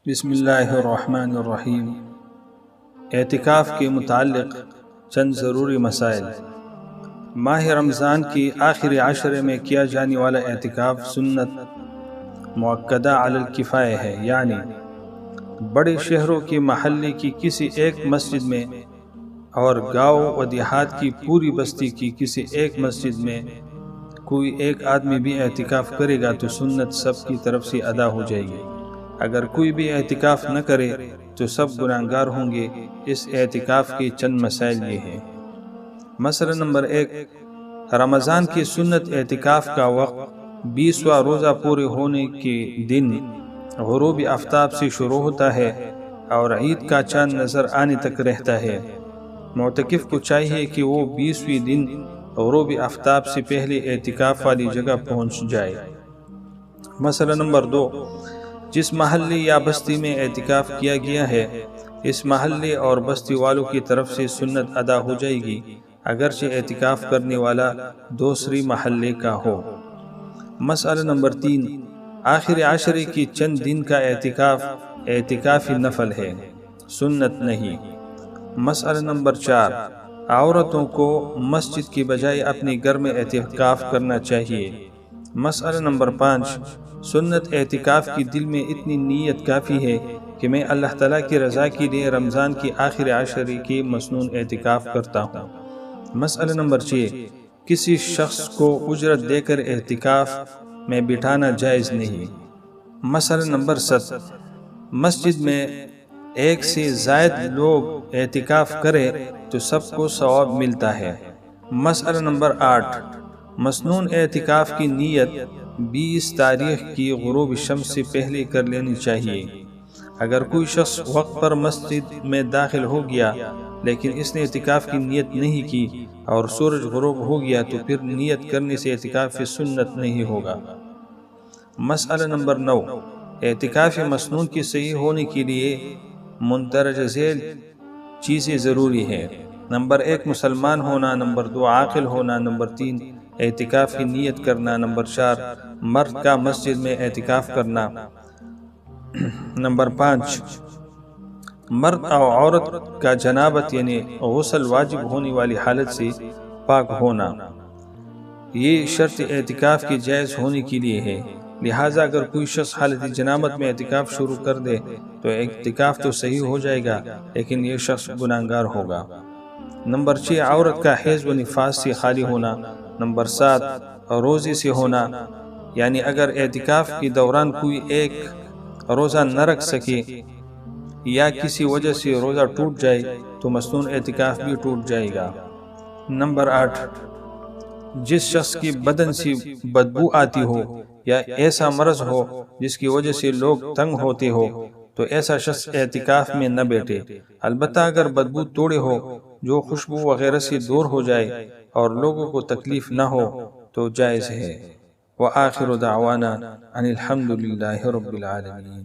بسم اللہ الرحمن الرحیم۔ اعتکاف کے متعلق چند ضروری مسائل۔ ماہ رمضان کی آخری عشرے میں کیا جانے والا اعتکاف سنت مؤکدہ علی الکفایہ ہے، یعنی بڑے شہروں کی محلے کی کسی ایک مسجد میں اور گاؤں و دیہات کی پوری بستی کی کسی ایک مسجد میں کوئی ایک آدمی بھی اعتکاف کرے گا تو سنت سب کی طرف سے ادا ہو جائے گی۔ اگر کوئی بھی اعتکاف نہ کرے تو سب گناہگار ہوں گے۔ اس اعتکاف کے چند مسائل یہ ہیں۔ مسئلہ نمبر 1، رمضان کی سنت اعتکاف کا وقت 20واں روزہ پورے ہونے کے دن غروب آفتاب سے شروع ہوتا ہے اور عید کا چاند نظر آنے تک رہتا ہے۔ معتکف کو چاہیے کہ وہ 20ویں دن غروب آفتاب سے پہلے اعتکاف والی جگہ پہنچ جائے۔ مسئلہ نمبر 2، جس محلے یا بستی میں اعتکاف کیا گیا ہے اس محلے اور بستی والوں کی طرف سے سنت ادا ہو جائے گی، اگرچہ اعتکاف کرنے والا دوسری محلے کا ہو۔ مسئلہ نمبر 3، آخر عشرے کی چند دن کا اعتکاف اعتکاف نفل ہے، سنت نہیں۔ مسئلہ نمبر 4، عورتوں کو مسجد کی بجائے اپنے گھر میں اعتکاف کرنا چاہیے۔ مسئلہ نمبر 5، سنت اعتکاف کی دل میں اتنی نیت کافی ہے کہ میں اللہ تعالیٰ کی رضا کے لیے رمضان کی آخر عشرے کی مسنون اعتکاف کرتا ہوں۔ مسئلہ نمبر 6، کسی شخص کو اجرت دے کر اعتکاف میں بٹھانا جائز نہیں۔ مسئلہ نمبر 7، مسجد میں ایک سے زائد لوگ اعتکاف کرے تو سب کو ثواب ملتا ہے۔ مسئلہ نمبر 8، مسنون اعتکاف کی نیت 20 تاریخ کی غروب شمس سے پہلے کر لینی چاہیے۔ اگر کوئی شخص وقت پر مسجد میں داخل ہو گیا لیکن اس نے اعتکاف کی نیت نہیں کی اور سورج غروب ہو گیا تو پھر نیت کرنے سے اعتکاف سنت نہیں ہوگا۔ مسئلہ نمبر 9، اعتکاف مسنون کی صحیح ہونے کے لیے مندرجہ ذیل چیزیں ضروری ہیں۔ نمبر 1، مسلمان ہونا۔ نمبر 2، عاقل ہونا۔ نمبر 3، اعتکاف کی نیت کرنا۔ نمبر 4، مرد کا مسجد میں اعتکاف کرنا۔ نمبر 5، مرد اور عورت کا جنابت یعنی غسل واجب ہونے والی حالت سے پاک ہونا۔ یہ شرط اعتکاف کی جائز ہونے کے لیے ہے، لہٰذا اگر کوئی شخص حالت جنابت میں اعتکاف شروع کر دے تو اعتکاف تو صحیح ہو جائے گا لیکن یہ شخص گناہگار ہوگا۔ نمبر 6، عورت کا حیض و نفاس سے خالی ہونا۔ نمبر 7، روزے سے ہونا، یعنی اگر اعتکاف کے دوران کوئی ایک روزہ نہ رکھ سکے یا کسی وجہ سے روزہ ٹوٹ جائے تو مسنون اعتکاف بھی ٹوٹ جائے گا۔ نمبر 8، جس شخص کی بدن سے بدبو آتی ہو یا ایسا مرض ہو جس کی وجہ سے لوگ تنگ ہوتے ہو تو ایسا شخص اعتکاف میں نہ بیٹھے، البتہ اگر بدبو توڑے ہو جو خوشبو وغیرہ سے دور ہو جائے اور لوگوں کو تکلیف نہ ہو تو جائز ہے۔ وآخر دعوانا ان الحمد للہ رب العالمین۔